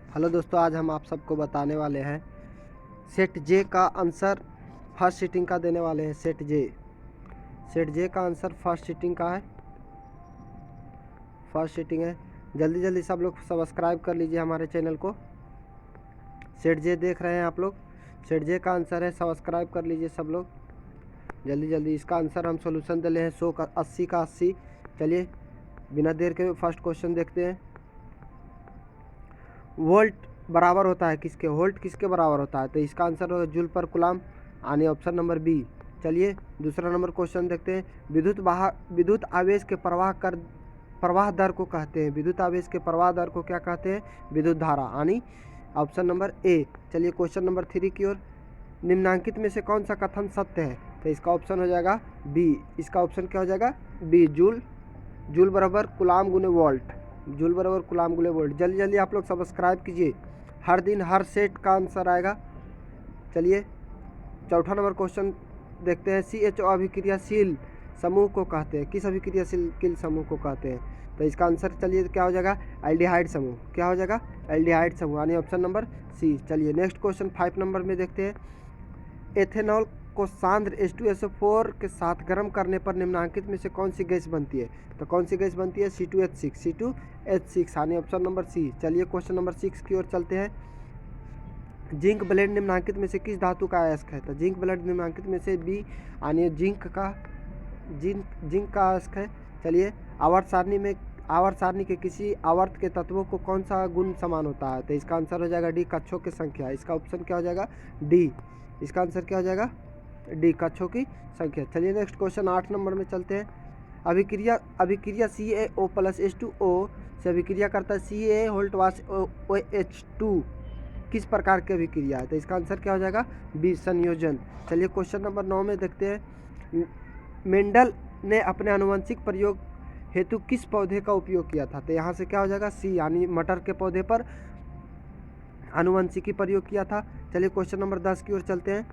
Hello दोस्तों, आज हम आप सबको बताने वाले हैं सेट जे का आंसर फर्स्ट सीटिंग का देने वाले हैं। सेट जे का आंसर फर्स्ट सीटिंग का है। फर्स्ट सीटिंग है। जल्दी जल्दी सब लोग सब्सक्राइब कर लीजिए हमारे चैनल को। सेट जे देख रहे हैं आप लोग, सेट जे का आंसर है, सब्सक्राइब कर लीजिए सब लोग जल्दी जल्दी। इसका आंसर हम सोल्यूशन दे हैं 100 का 80 का 80। चलिए बिना देर के फर्स्ट क्वेश्चन देखते हैं। वोल्ट बराबर होता है किसके? वोल्ट किसके बराबर होता है? तो इसका आंसर होगा जूल पर कूलम, यानी ऑप्शन नंबर बी। चलिए दूसरा नंबर क्वेश्चन देखते हैं। विद्युत आवेश के प्रवाह दर को कहते हैं। विद्युत आवेश के प्रवाह दर को क्या कहते हैं? विद्युत धारा, यानी ऑप्शन नंबर ए। चलिए क्वेश्चन नंबर 3 की ओर। निम्नांकित में से कौन सा कथन सत्य है? तो इसका ऑप्शन हो जाएगा बी। इसका ऑप्शन क्या हो जाएगा? बी। जूल बराबर कूलम गुने वोल्ट। जूल बराबर कूलम गुने वोल्ट। जल्दी जल्दी आप लोग सब्सक्राइब कीजिए, हर दिन हर सेट का आंसर आएगा। चलिए चौथा नंबर क्वेश्चन देखते हैं। CHO अभिक्रियाशील समूह को कहते हैं। किस अभिक्रियाशील समूह को कहते हैं? तो इसका आंसर चलिए क्या हो जाएगा? एल्डिहाइड समूह। क्या हो जाएगा? एल्डिहाइड समूह, यानी ऑप्शन नंबर सी। चलिए नेक्स्ट क्वेश्चन 5 नंबर में देखते हैं। एथेनॉल को सांद्र H2SO4 के साथ गर्म करने पर निम्नांकित में से कौन सी गैस बनती है? तो कौन सी गैस बनती है? C2H6, यानी ऑप्शन नंबर सी। चलिए क्वेश्चन नंबर 6 की ओर चलते हैं। जिंक ब्लेड निम्नांकित में से किस धातु का अयस्क है? तो जिंक ब्लेड निम्नांकित में से बी, यानी जिंक का अयस्क है। चलिए आवर्त सारणी के किसी आवर्त के तत्वों को कौन सा गुण समान होता है? तो इसका आंसर हो जाएगा डी, कक्षों की संख्या। इसका ऑप्शन क्या हो जाएगा? डी। इसका आंसर क्या हो जाएगा? डी, कक्षों की संख्या। चलिए नेक्स्ट क्वेश्चन 8 नंबर में चलते हैं। अभिक्रिया CaO प्लस H2O से अभिक्रिया करता है CaO2 किस प्रकार की अभिक्रिया है? तो इसका आंसर क्या हो जाएगा? बी, संयोजन। चलिए क्वेश्चन नंबर 9 में देखते हैं। मेंडल ने अपने आनुवंशिक प्रयोग हेतु किस पौधे का उपयोग किया था? तो यहाँ से क्या हो जाएगा? सी, यानी मटर के पौधे पर आनुवंशिकी प्रयोग किया था। चलिए क्वेश्चन नंबर 10 की ओर चलते हैं।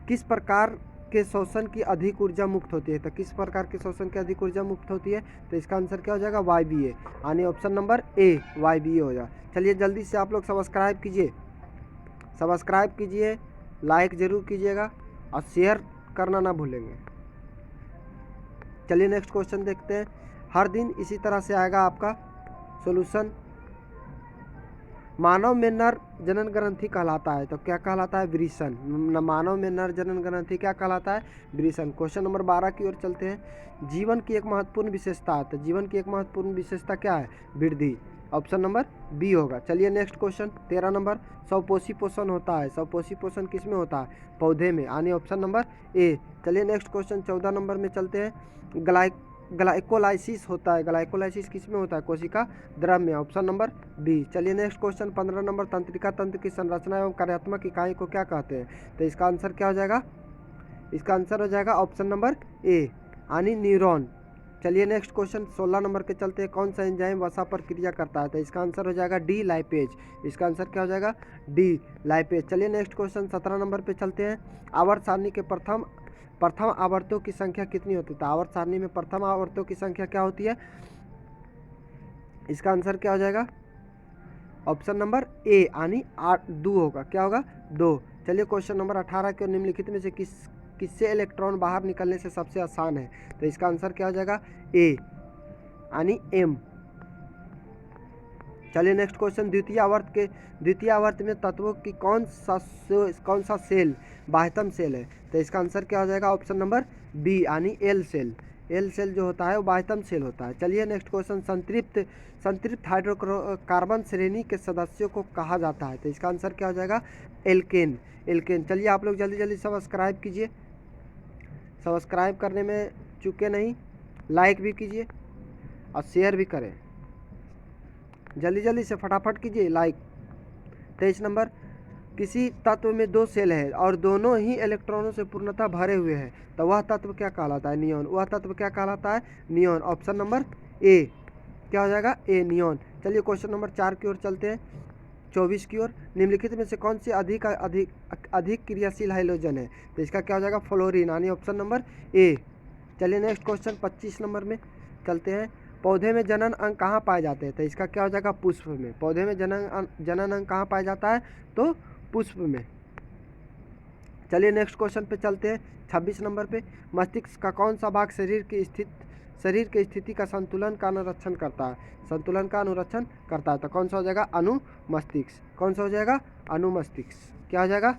किस प्रकार के शोषण की अधिक ऊर्जा मुक्त होती है? तो किस प्रकार के शोषण की अधिक ऊर्जा मुक्त होती है? तो इसका आंसर क्या हो जाएगा? YBA, यानी ऑप्शन नंबर ए, YBA हो जाए। चलिए जल्दी से आप लोग सब्सक्राइब कीजिए, लाइक ज़रूर कीजिएगा और शेयर करना ना भूलेंगे। चलिए नेक्स्ट क्वेश्चन देखते हैं। हर दिन इसी तरह से आएगा आपका सॉल्यूशन। मानव में नर जनन ग्रंथि कहलाता है, तो क्या कहलाता है? वृषण। मानव में नर जनन ग्रंथि क्या कहलाता है? वृषण। क्वेश्चन नंबर 12 की ओर चलते हैं। जीवन की एक महत्वपूर्ण विशेषता है, तो जीवन की एक महत्वपूर्ण विशेषता क्या है? वृद्धि। ऑप्शन नंबर बी होगा। चलिए नेक्स्ट क्वेश्चन 13 नंबर। स्वपोषी पोषण होता है। स्वपोषी पोषण किस में होता है? पौधे में, यानी ऑप्शन नंबर ए। चलिए नेक्स्ट क्वेश्चन 14 नंबर में चलते हैं। ग्लाइकोलाइसिस होता है। ग्लाइकोलाइसिस किस में होता है? कोशिका द्रव में, ऑप्शन नंबर बी। चलिए नेक्स्ट क्वेश्चन 15 नंबर। तंत्रिका तंत्र की संरचना एवं कार्यात्मक इकाई को क्या कहते हैं? तो इसका आंसर क्या हो जाएगा? इसका आंसर हो जाएगा ऑप्शन नंबर ए, यानी न्यूरॉन। चलिए नेक्स्ट क्वेश्चन 16 नंबर के चलते हैं। कौन सा एंजाइम वसा पर क्रिया करता है? तो इसका आंसर हो जाएगा डी, लाइपेज। इसका आंसर क्या हो जाएगा? D, lipase. चलिए नेक्स्ट क्वेश्चन 17 नंबर पे चलते हैं। आवर्त सारणी के प्रथम आवर्तों की संख्या कितनी होती है? तो आवर्त सारणी में प्रथम आवर्तों की संख्या क्या होती है? इसका आंसर क्या हो जाएगा? ऑप्शन नंबर ए, यानी 2 होगा। क्या होगा? 2। चलिए क्वेश्चन नंबर 18 के निम्नलिखित में से किससे इलेक्ट्रॉन बाहर निकलने से सबसे आसान है? तो इसका आंसर क्या हो जाएगा? ए, यानी एम। चलिए नेक्स्ट क्वेश्चन। द्वितीय आवर्त में तत्वों की कौन सा सेल बाह्यतम सेल है? तो इसका आंसर क्या हो जाएगा? ऑप्शन नंबर बी, यानी एल सेल जो होता है वो बाह्यतम सेल होता है। चलिए नेक्स्ट क्वेश्चन। संतृप्त हाइड्रोकार्बन श्रेणी के सदस्यों को कहा जाता है। तो इसका आंसर क्या हो जाएगा? एल्केन। चलिए आप लोग जल्दी जल्दी सब्सक्राइब कीजिए, सब्सक्राइब करने में चूके नहीं, लाइक भी कीजिए और शेयर भी करें। जल्दी जल्दी से फटाफट कीजिए लाइक। 23 नंबर। किसी तत्व में 2 सेल है और दोनों ही इलेक्ट्रॉनों से पूर्णतः भरे हुए हैं, तो वह तत्व क्या कहलाता है? नियॉन। वह तत्व क्या कहलाता है? नियॉन। Option number A. क्या हो जाएगा? ए, नियॉन। चलिए क्वेश्चन नंबर 4 की ओर चलते हैं, 24 की ओर। निम्नलिखित में से कौन सी अधिक क्रियाशील हाइड्रोजन है? तो इसका क्या हो जाएगा? फ्लोरीन, यानी ऑप्शन नंबर ए। चलिए नेक्स्ट क्वेश्चन 25 नंबर में चलते हैं। पौधे में जनन अंग कहाँ पाए जाते हैं? तो इसका क्या हो जाएगा? पुष्प में। पौधे में जनन अंग कहाँ पाया जाता है? तो पुष्प में। चलिए नेक्स्ट क्वेश्चन पे चलते हैं 26 नंबर पे। मस्तिष्क का कौन सा भाग शरीर की स्थिति का संतुलन का अनुरक्षण करता है? संतुलन का अनुरक्षण करता है, तो कौन सा हो जाएगा? अनुमस्तिष्क। कौन सा हो जाएगा? अनुमस्तिष्क। क्या हो जाएगा?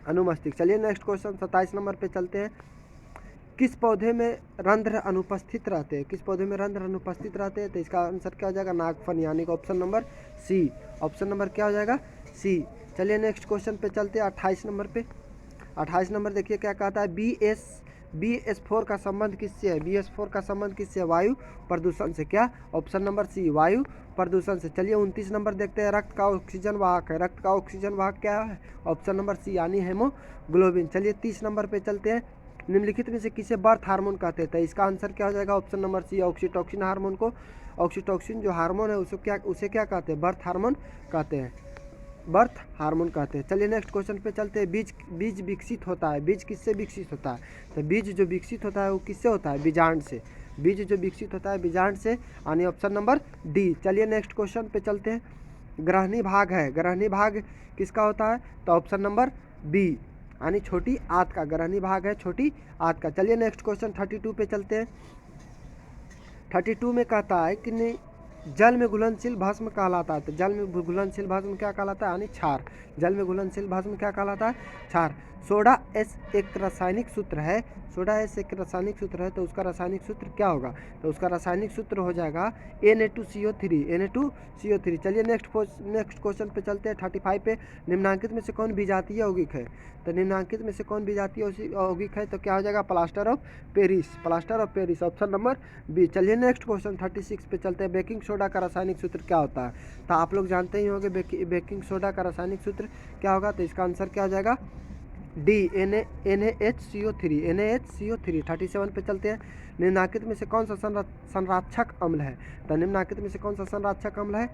अनुमस्तिष्क। चलिए नेक्स्ट क्वेश्चन 27 नंबर पे चलते हैं। किस पौधे में रंध्र अनुपस्थित रहते हैं? किस पौधे में रंध्र अनुपस्थित रहते हैं? तो इसका आंसर क्या हो जाएगा? नागफनी, यानी कि option number C. Option number क्या हो जाएगा? सी। चलिए नेक्स्ट क्वेश्चन पे चलते हैं 28 नंबर पे। 28 नंबर देखिए क्या कहता है? BS4 का संबंध किससे है? BS4 का संबंध किससे है? वायु प्रदूषण से। क्या? ऑप्शन नंबर सी, वायु प्रदूषण से। चलिए 29 नंबर देखते हैं। रक्त का ऑक्सीजन वाहक है। रक्त का ऑक्सीजन वाहक क्या है? ऑप्शन नंबर सी, यानी हेमोग्लोबिन। चलिए 30 नंबर पे चलते हैं। निम्नलिखित में से किसे बर्थ हार्मोन कहते हैं? तो इसका आंसर क्या हो जाएगा? Option number C, oxytocin hormone को। ऑक्सीटोसिन जो हार्मोन है उसे क्या कहते हैं? बर्थ हार्मोन कहते हैं। बर्थ हार्मोन कहते हैं। चलिए नेक्स्ट क्वेश्चन पे चलते हैं। बीज विकसित होता है। बीज किससे विकसित होता है? तो बीज जो विकसित होता है वो किससे होता है? बीजांड से। बीज जो विकसित होता है बीजांड से, यानी ऑप्शन नंबर डी। चलिए नेक्स्ट क्वेश्चन पे चलते हैं। ग्रहणी भाग है। ग्रहणी भाग किसका होता है? तो ऑप्शन नंबर बी, यानी छोटी आंत का। ग्रहणी भाग है छोटी आंत का। चलिए नेक्स्ट क्वेश्चन 32 पे चलते हैं। 32 में कहता है कि जल में घुलनशील भस्म कहलाता है। तो जल में घुलनशील भस्म क्या कहलाता है? यानी क्षार। जल में घुलनशील भस्म क्या कहलाता है? क्षार। सोडा एस एक रासायनिक सूत्र है। सोडा एस एक रासायनिक सूत्र है, तो उसका रासायनिक सूत्र क्या होगा? तो उसका रासायनिक सूत्र हो जाएगा Na2CO3। Na2CO3। चलिए नेक्स्ट क्वेश्चन पे चलते हैं 35 पे। निम्नांकित में से कौन विजातीय यौगिक है? तो निम्नांकित में से कौन विजातीय यौगिक है? तो क्या हो जाएगा? Plaster of Paris. Plaster of Paris, option number B. चलिए नेक्स्ट क्वेश्चन 36 पे चलते हैं। बेकिंग सोडा का रासायनिक सूत्र क्या होता है? तो आप लोग जानते ही होंगे बेकिंग सोडा का रासायनिक सूत्र क्या होगा? तो इसका आंसर क्या हो जाएगा? D, NaHCO3। NaHCO3। 37 पे चलते हैं। निम्नांकित में से कौन सा संराक्षक अम्ल है? तो निम्नांकित में से कौन सा संराक्षक अम्ल है?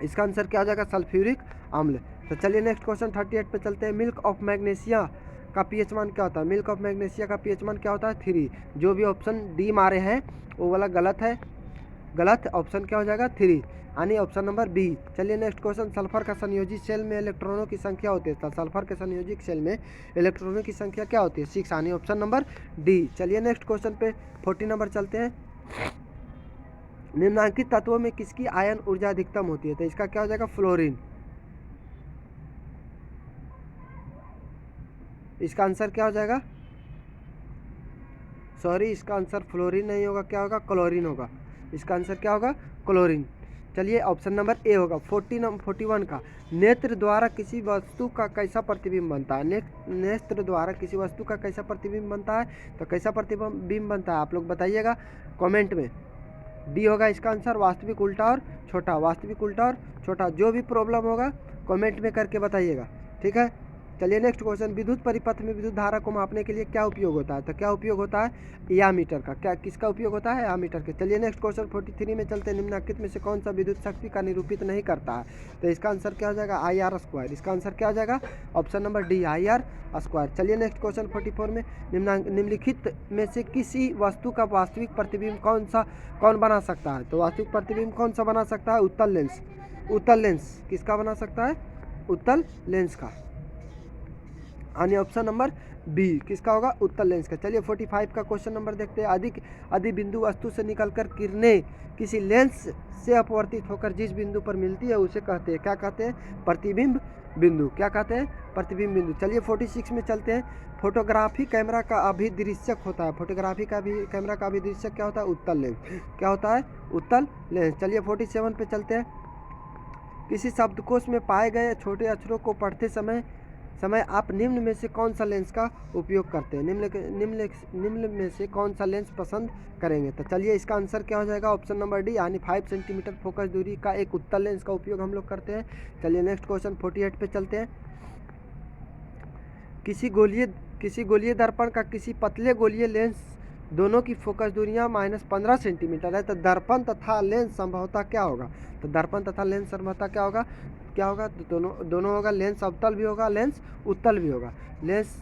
इसका आंसर क्या हो जाएगा? सल्फ्यूरिक अम्ल। तो चलिए नेक्स्ट क्वेश्चन 38 पे चलते हैं। मिल्क ऑफ मैग्नीशिया का पीएच मान क्या होता है? मिल्क ऑफ मैग्नीशिया का पीएच मान क्या होता है? 3। जो भी ऑप्शन डी मारे हैं वो वाला गलत है। गलत ऑप्शन क्या हो जाएगा? 3, यानी ऑप्शन नंबर बी। चलिए नेक्स्ट क्वेश्चन। सल्फर का संयोजित सेल में इलेक्ट्रॉनों की संख्या होती है। तो सल्फर के संयोजित सेल में इलेक्ट्रॉनों की संख्या क्या होती है? 6, यानी ऑप्शन नंबर डी। चलिए नेक्स्ट क्वेश्चन पे 40 नंबर चलते हैं। निम्नांकित तत्वों में किसकी आयन ऊर्जा अधिकतम होती है? तो इसका क्या हो जाएगा? फ्लोरीन। इसका आंसर क्या हो जाएगा? सॉरी, इसका आंसर फ्लोरीन नहीं होगा। क्या होगा? क्लोरीन होगा। इसका आंसर क्या होगा? क्लोरीन। चलिए ऑप्शन नंबर ए होगा। 41 का। नेत्र द्वारा किसी वस्तु का कैसा प्रतिबिंब बनता है? नेत्र द्वारा किसी वस्तु का कैसा प्रतिबिंब बनता है? तो कैसा प्रतिबिंब बनता है आप लोग बताइएगा कमेंट में। डी होगा इसका आंसर, वास्तविक उल्टा और छोटा। वास्तविक उल्टा और छोटा, जो भी प्रॉब्लम होगा कमेंट में करके बताइएगा, ठीक है। चलिए नेक्स्ट क्वेश्चन। विद्युत परिपथ में विद्युत धारा को मापने के लिए क्या उपयोग होता है? तो क्या उपयोग होता है? एमीटर का। क्या किसका उपयोग होता है? एमीटर के। चलिए नेक्स्ट क्वेश्चन 43 में चलते हैं। निम्नलिखित में से कौन सा विद्युत शक्ति का निरूपित नहीं करता है? तो इसका आंसर क्या हो जाएगा? IR²। इसका आंसर क्या हो जाएगा? Option number D, IR²। चलिए नेक्स्ट क्वेश्चन 44 में। निम्नलिखित में से किसी वस्तु का वास्तविक प्रतिबिंब कौन बना सकता है? तो वास्तविक प्रतिबिंब कौन सा बना सकता है? उत्तल लेंस। उत्तल लेंस किसका बना सकता है? उत्तल लेंस का, यानी ऑप्शन नंबर बी किसका होगा? उत्तल लेंस का। चलिए 45 का क्वेश्चन नंबर देखते हैं। अधिक बिंदु वस्तु से निकलकर किरणें किसी लेंस से अपवर्तित होकर जिस बिंदु पर मिलती है उसे कहते हैं, क्या कहते हैं? प्रतिबिंब बिंदु। क्या कहते हैं? प्रतिबिंब बिंदु। चलिए 46 में चलते हैं। फोटोग्राफी कैमरा का अभिदृश्यक होता है। फोटोग्राफी का भी कैमरा का अभिदृश्यक क्या होता है? उत्तल लेंस। क्या होता है? उत्तल लेंस। चलिए 47 पे चलते हैं। किसी शब्दकोश में पाए गए छोटे अक्षरों को पढ़ते समय आप निम्न में से कौन सा लेंस का उपयोग करते हैं? निम्न में से कौन सा लेंस पसंद करेंगे? तो चलिए इसका आंसर क्या हो जाएगा? ऑप्शन नंबर डी, यानी 5 सेंटीमीटर फोकस दूरी का एक उत्तल लेंस का उपयोग हम लोग करते हैं। चलिए नेक्स्ट क्वेश्चन 48 पे चलते हैं। किसी गोलीय दर्पण का किसी पतले गोलीय लेंस दोनों की फोकस दूरियां -15 सेंटीमीटर है, तो दर्पण तथा लेंस संभवतः क्या होगा? तो दर्पण तथा लेंस संभवतः क्या होगा? तो दोनों होगा। लेंस अवतल भी होगा, लेंस उत्तल भी होगा। लेंस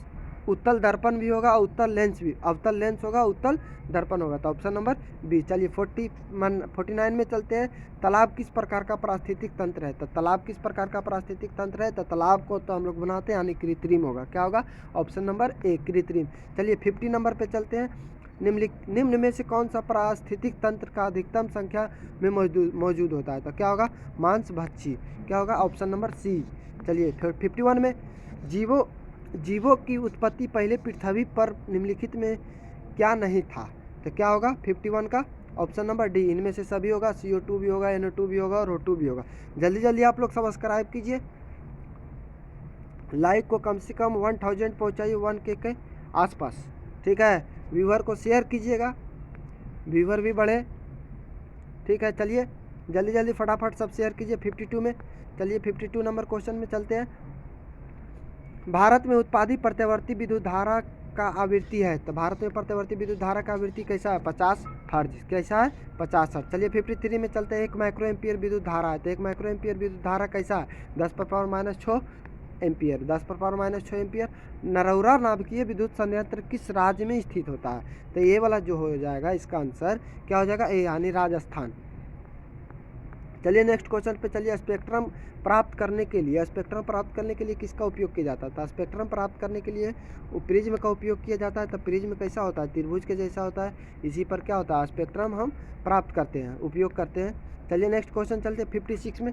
उत्तल दर्पण भी होगा, उत्तल लेंस भी, अवतल लेंस होगा, उत्तल दर्पण होगा। तो ऑप्शन नंबर बी। चलिए 49 में चलते हैं। तालाब किस प्रकार का पारिस्थितिक तंत्र है? तो तालाब किस प्रकार का पारिस्थितिक तंत्र है? तो तालाब को तो हम लोग बनाते हैं, यानी कृत्रिम होगा। क्या होगा? ऑप्शन नंबर ए, कृत्रिम। चलिए 50 नंबर पे चलते हैं। निम्न में से कौन सा पारिस्थितिक तंत्र का अधिकतम संख्या में मौजूद होता है? तो क्या होगा? मांसभक्षी। क्या होगा? Option number C. चलिए 51 में जीवों की उत्पत्ति पहले पृथ्वी पर निम्नलिखित में क्या नहीं था? तो क्या होगा 51 का? ऑप्शन नंबर डी, इनमें से सभी होगा। CO2 भी होगा, NO2 भी होगा और O2 भी होगा। जल्दी जल्दी आप लोग सब्सक्राइब कीजिए, लाइक को कम से कम 1000 पहुँचाइए, 1K के आसपास, ठीक है। व्यूअर को शेयर कीजिएगा, व्यूअर भी बढ़े, ठीक है। चलिए जल्दी जल्दी फटाफट सब शेयर कीजिए 52 में। चलिए 52 नंबर क्वेश्चन में चलते हैं। भारत में उत्पादित प्रत्यावर्ती विद्युत धारा का आवृत्ति है? तो भारत में प्रत्यावर्ती विद्युत धारा का आवृत्ति कैसा है? 50 हर्ट्ज। कैसा है? 50 हर्ट्ज। चलिए 53 में चलते हैं। 1 माइक्रो एम्पियर विद्युत धारा है, तो 1 माइक्रो एम्पियर विद्युत धारा कैसा है? 10⁻⁻6 एम्पियर। 10⁻⁻6 एम्पियर। नरौरा नाभिकीय विद्युत संयंत्र किस राज्य में स्थित होता है? तो ये वाला जो हो जाएगा, इसका आंसर क्या हो जाएगा? ए, यानी राजस्थान। चलिए नेक्स्ट क्वेश्चन पे चलिए। स्पेक्ट्रम प्राप्त करने के लिए किसका उपयोग किया जाता था? स्पेक्ट्रम प्राप्त करने के लिए प्रिज्म का उपयोग किया जाता है। तो प्रिज्म कैसा होता है? त्रिभुज के जैसा होता है। इसी पर क्या होता है? स्पेक्ट्रम हम प्राप्त करते हैं, उपयोग करते हैं। चलिए नेक्स्ट क्वेश्चन चलते हैं 56 में।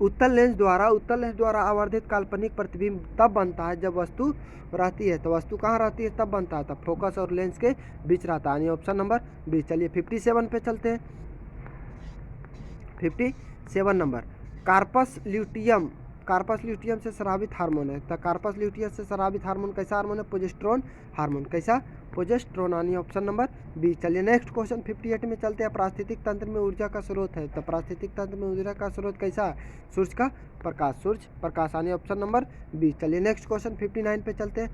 उत्तल लेंस द्वारा आवर्धित काल्पनिक प्रतिबिंब तब बनता है जब वस्तु रहती है। तो वस्तु कहाँ रहती है तब बनता है? तब फोकस और लेंस के बीच रहता है, ऑप्शन नंबर बी। चलिए 57 पे चलते हैं। 57 नंबर। कार्पस ल्यूटियम से स्रावित हार्मोन है। तो कार्पस ल्यूटियम से स्रावित हार्मोन कैसा हार्मोन है? Progesterone hormone. कैसा? प्रोजेस्टेरोन, यानी ऑप्शन नंबर बी। चलिए नेक्स्ट क्वेश्चन 58 में चलते हैं। पारिस्थितिक तंत्र में ऊर्जा का स्रोत है। तो पारिस्थितिक तंत्र में ऊर्जा का स्रोत कैसा है? सूर्य का प्रकाश, यानी ऑप्शन नंबर बी। चलिए नेक्स्ट क्वेश्चन 59 पे चलते हैं।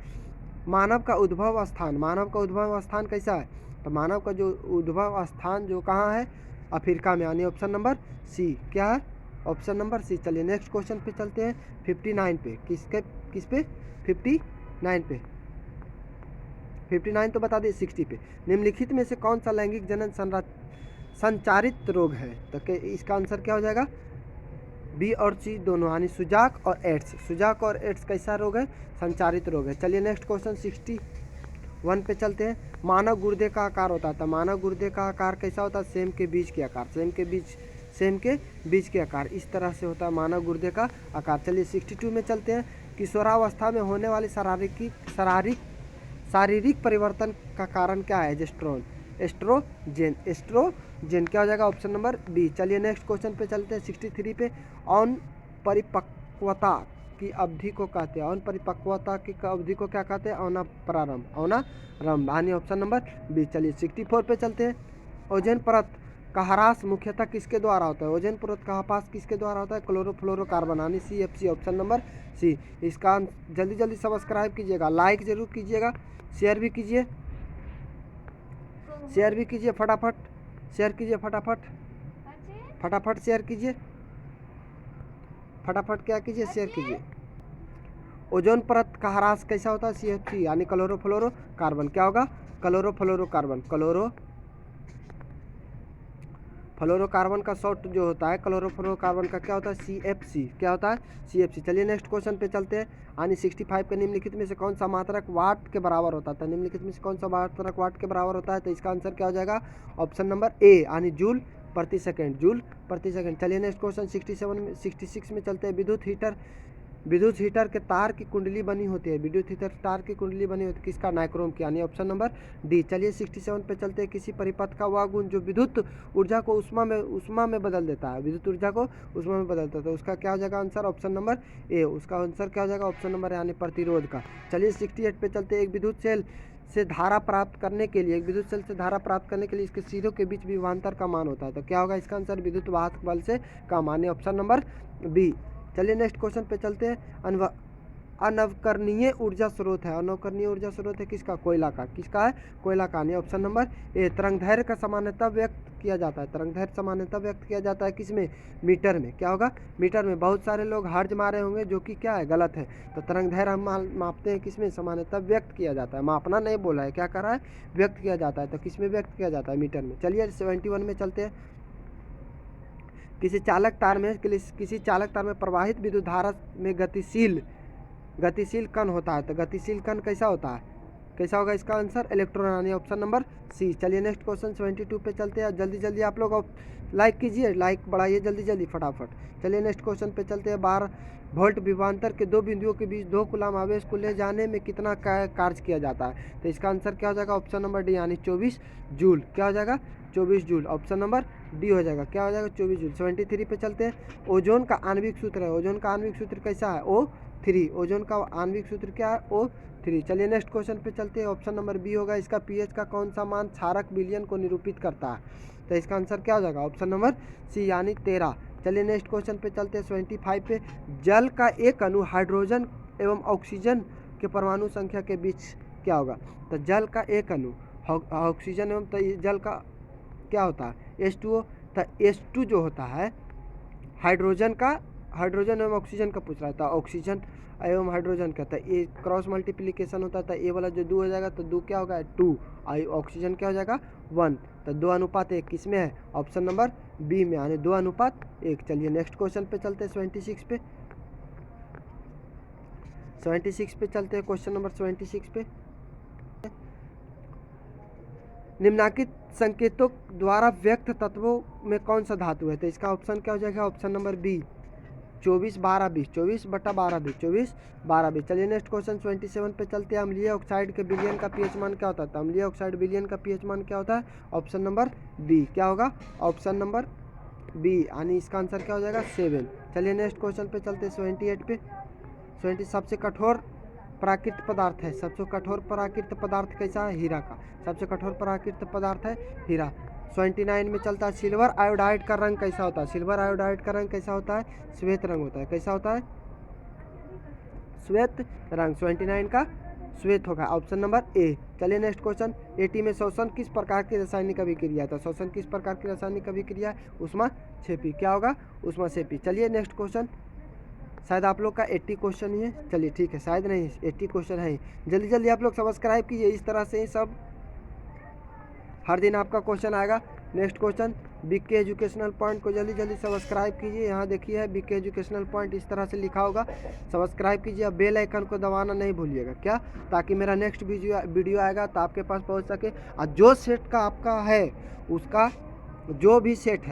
मानव का उद्भव स्थान कैसा है? तो मानव का जो उद्भव स्थान जो कहाँ है? अफ्रीका में, यानी ऑप्शन नंबर सी। क्या है? Option number C. चलिए नेक्स्ट क्वेश्चन पे चलते हैं 59 पे। किस पे? 59 पे। 59 तो बता दिए। 60 पे। निम्नलिखित में से कौन सा लैंगिक जनन संचारित रोग है? तो इसका आंसर क्या हो जाएगा? बी और सी दोनों, यानी सुजाक और एड्स कैसा रोग है? संचारित रोग है। चलिए नेक्स्ट क्वेश्चन 61 पे चलते हैं। मानव गुर्दे का आकार होता है। मानव गुर्दे का आकार कैसा होता है? सेम के बीज के आकार, इस तरह से होता है मानव गुर्दे का आकार। चलिए 62 में चलते हैं। किशोरावस्था में होने वाली शारीरिक परिवर्तन का कारण क्या है? एस्ट्रोजन। क्या हो जाएगा? Option number B. चलिए नेक्स्ट क्वेश्चन पे चलते हैं 63 पे। औन परिपक्वता की अवधि को कहते हैं। औन परिपक्वता की अवधि को क्या कहते हैं? औनारंभ, यानी ऑप्शन नंबर बी। चलिए 64 पे चलते हैं। ओजोन परत का ह्रास मुख्यतः किसके द्वारा होता है? ओजोन परत का ह्रास किसके द्वारा होता है? क्लोरोफ्लोरोकार्बन, यानी CFC, ऑप्शन नंबर सी। इसका जल्दी जल्दी सब्सक्राइब कीजिएगा, लाइक जरूर कीजिएगा, शेयर भी कीजिए, फटाफट शेयर कीजिए, फटाफट शेयर कीजिए, फटाफट क्या कीजिए? शेयर कीजिए। ओजोन परत का ह्रास कैसा होता है? CFC, यानी क्लोरोफ्लोरोकार्बन। क्या होगा? क्लोरोफ्लोरोकार्बन का शॉर्ट जो होता है क्लोरोफ्लोरोकार्बन का क्या होता है? CFC। क्या होता है? CFC। चलिए नेक्स्ट क्वेश्चन पे चलते हैं। यानी 65 के निम्नलिखित में से कौन सा मात्रक वाट के बराबर होता है? निम्नलिखित में से कौन सा मात्रक वाट के बराबर होता है? तो इसका आंसर क्या हो जाएगा? ऑप्शन नंबर ए, यानी जूल प्रति सेकेंड। चलिए नेक्स्ट क्वेश्चन 66 में चलते हैं। विद्युत हीटर के तार की कुंडली बनी होती है। किसका? नाइक्रोम की, यानी ऑप्शन नंबर डी। चलिए 67 पे चलते हैं। किसी परिपथ का वह गुण जो विद्युत ऊर्जा को उष्मा में बदल देता है। तो उसका क्या हो जाएगा आंसर? Option number A. उसका आंसर क्या हो जाएगा? ऑप्शन नंबर, यानी प्रतिरोध का। चलिए 68 पे चलते हैं। एक विद्युत सेल से धारा प्राप्त करने के लिए इसके सिरों के बीच विभवांतर का मान होता है। तो क्या होगा इसका आंसर? विद्युत वाहक बल से कम, यानी ऑप्शन नंबर बी। चलिए नेक्स्ट क्वेश्चन पे चलते हैं। अनवकरणीय ऊर्जा स्रोत है। अनवकरणीय ऊर्जा स्रोत है किसका? कोयला का। किसका है? कोयला का। यानी ऑप्शन नंबर ए। तरंगदैर्घ्य का सामान्यतः व्यक्त किया जाता है। तरंगदैर्घ्य सामान्यतः व्यक्त किया जाता है किसमें? मीटर में। क्या होगा? मीटर में। बहुत सारे लोग हर्ज मारे होंगे जो कि क्या है? गलत है। तो तरंगदैर्घ्य हम मापते हैं किसमें? सामान्यतः व्यक्त किया जाता है। मापना नहीं बोला है, क्या कर रहा है? व्यक्त किया जाता है। तो किसमें व्यक्त किया जाता है? मीटर में। चलिए 71 में चलते हैं। किसी चालक तार में प्रवाहित विद्युत धारा में गतिशील कण होता है। तो गतिशील कण कैसा होता है? कैसा होगा इसका आंसर? इलेक्ट्रॉन, यानी ऑप्शन नंबर सी। चलिए नेक्स्ट क्वेश्चन 72 पे चलते हैं। जल्दी जल्दी आप लोग लाइक कीजिए, लाइक बढ़ाइए जल्दी जल्दी फटाफट। चलिए नेक्स्ट क्वेश्चन पे चलते हैं। 12 वोल्ट विभवांतर के दो बिंदुओं के बीच 2 कूलाम आवेश को ले जाने में कितना कार्य किया जाता है? तो इसका आंसर क्या हो जाएगा? ऑप्शन नंबर डी, यानी 24 जूल। क्या हो जाएगा? 24 जूल। ऑप्शन नंबर डी हो जाएगा। क्या हो जाएगा? 24 जूल। 73 पे चलते हैं। ओजोन का आणविक सूत्र है। ओजोन का आणविक सूत्र कैसा है? O3। ओजोन का आणविक सूत्र क्या है? O3। चलिए नेक्स्ट क्वेश्चन पे चलते हैं। ऑप्शन नंबर बी होगा। इसका पीएच का कौन सा मान क्षारक विलयन को निरूपित करता है? तो इसका आंसर क्या हो जाएगा? ऑप्शन नंबर सी, यानी 13। चलिए नेक्स्ट क्वेश्चन पे चलते हैं 75 पे। जल का एक अणु हाइड्रोजन एवं ऑक्सीजन के परमाणु संख्या के बीच क्या होगा? तो जल का एक अणु ऑक्सीजन एवं, तो जल का क्या होता है? H2O। तो H2 जो होता है हाइड्रोजन एवं ऑक्सीजन का पूछ रहा था। ऑक्सीजन एवं हाइड्रोजन का, तो ये क्रॉस मल्टीप्लिकेशन होता था। ये वाला जो 2 हो जाएगा तो 2 क्या होगा? 2। ऑक्सीजन क्या हो जाएगा? 1। तो 2:1 किस में है? ऑप्शन नंबर बी में, यानी 2:1। चलिए नेक्स्ट क्वेश्चन पे चलते हैं 76 पे। 76 पे चलते हैं। क्वेश्चन नंबर 76 पे। निम्नांकित संकेतों द्वारा व्यक्त तत्वों में कौन सा धातु है? तो इसका ऑप्शन क्या हो जाएगा? Option number B, 24/12-20। 24/12-20, 24/12-20। चलिए नेक्स्ट क्वेश्चन 27 पे चलते हैं। अम्लीय ऑक्साइड के विलयन का पीएच मान क्या होता है? तो अम्लीय ऑक्साइड विलयन का पीएच मान क्या होता है? Option number B. क्या होगा? ऑप्शन नंबर बी, यानी इसका आंसर क्या हो जाएगा? 7। चलिए नेक्स्ट क्वेश्चन पे चलते हैं 78 पे। 20 सबसे कठोर प्राकृतिक पदार्थ है। सबसे कठोर प्राकृतिक पदार्थ कैसा है? हीरा का। सबसे कठोर प्राकृतिक पदार्थ है हीरा। 29 में चलता है। सिल्वर आयोडाइड का रंग कैसा होता है? सिल्वर आयोडाइड का रंग कैसा होता है? श्वेत रंग होता है। कैसा होता है? श्वेत रंग। 29 का श्वेत होगा। Option number A. चलिए नेक्स्ट क्वेश्चन 80 में शोषण किस प्रकार की रासायनिक अभिक्रिया है? तो शोषण किस प्रकार की रासायनिक अभिक्रिया है? ऊष्माक्षेपी। क्या होगा? ऊष्माक्षेपी। चलिए नेक्स्ट क्वेश्चन, शायद आप लोग का 80 क्वेश्चन ही है। चलिए ठीक है, शायद नहीं 80 क्वेश्चन है। जल्दी जल्दी आप लोग सब्सक्राइब कीजिए। इस तरह से ही सब हर दिन आपका क्वेश्चन आएगा। Next question, B K educational point को जल्दी जल्दी सब्सक्राइब कीजिए। यहाँ देखिए है बीके एजुकेशनल पॉइंट, इस तरह से लिखा होगा। सब्सक्राइब कीजिए। अब बेल आइकन को दबाना नहीं भूलिएगा। क्या? ताकि मेरा नेक्स्ट वीडियो आएगा तो आपके पास पहुँच सके। और जो सेट का आपका है, उसका जो भी सेट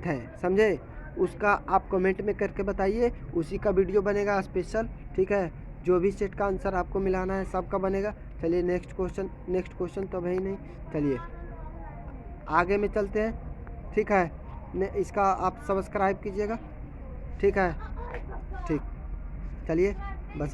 है, समझे, उसका आप कमेंट में करके बताइए। उसी का वीडियो बनेगा स्पेशल। ठीक है, जो भी सेट का आंसर आपको मिलाना है सबका बनेगा। चलिए नेक्स्ट क्वेश्चन तो है ही नहीं। चलिए आगे में चलते हैं। ठीक है, इसका आप सब्सक्राइब कीजिएगा। ठीक है, ठीक। चलिए